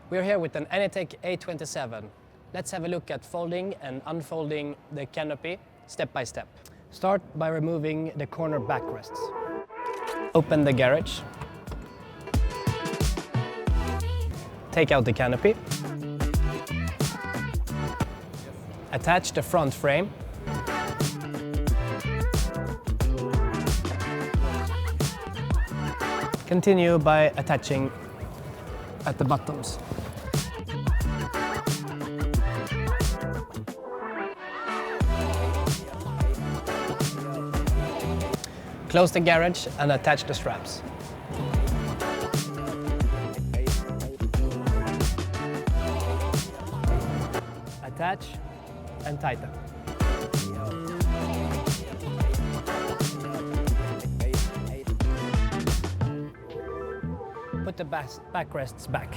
We're here with an Anytec A27. Let's have a look at folding and unfolding the canopy step by step. Start by removing the corner backrests. Open the garage. Take out the canopy. Attach the front frame. Continue by attaching at the bottoms. Close the garage and attach the straps. Attach and tighten. Put the backrests back.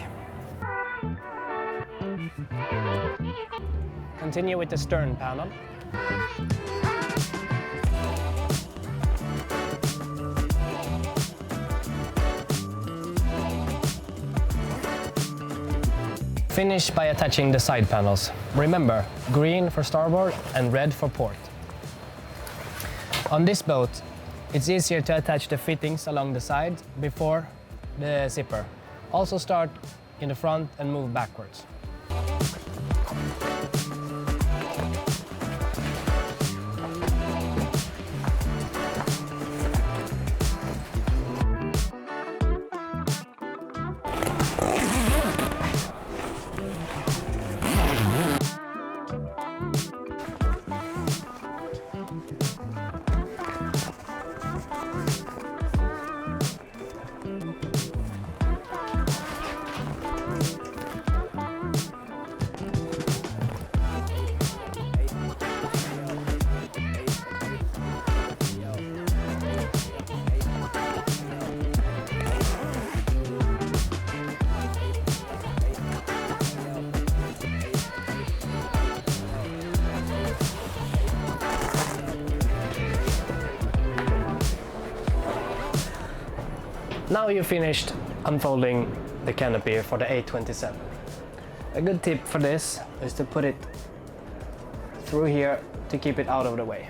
Continue with the stern panel. Finish by attaching the side panels. Remember, green for starboard and red for port. On this boat, it's easier to attach the fittings along the side before the zipper. Also start in the front and move backwards. Now you've finished unfolding the canopy for the A27. A good tip for this is to put it through here to keep it out of the way.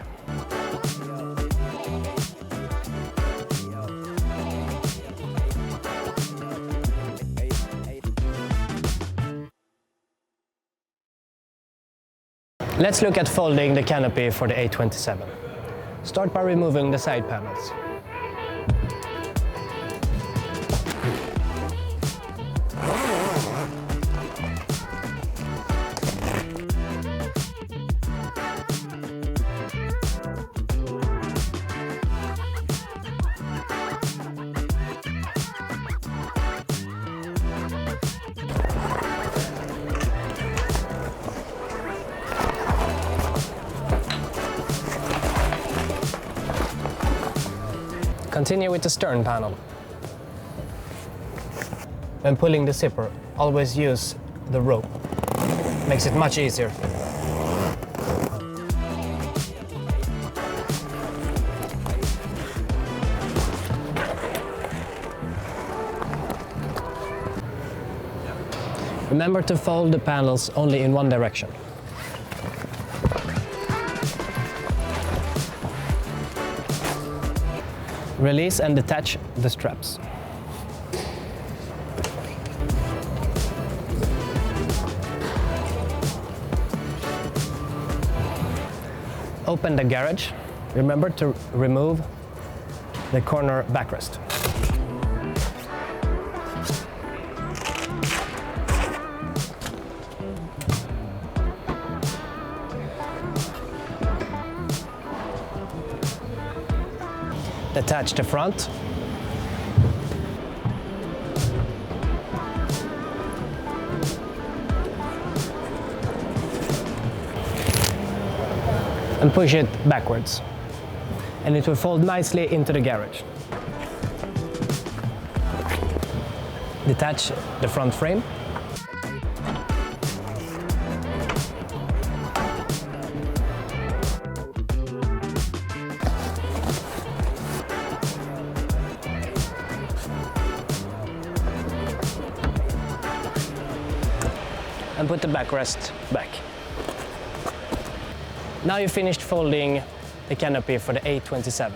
Let's look at folding the canopy for the A27. Start by removing the side panels. Continue with the stern panel. When pulling the zipper, always use the rope. Makes it much easier. Remember to fold the panels only in one direction. Release and detach the straps. Open the garage. Remember to remove the corner backrest. Attach the front. And push it backwards. And it will fold nicely into the garage. Detach the front frame. and put the backrest back. Now you finished folding the canopy for the A27.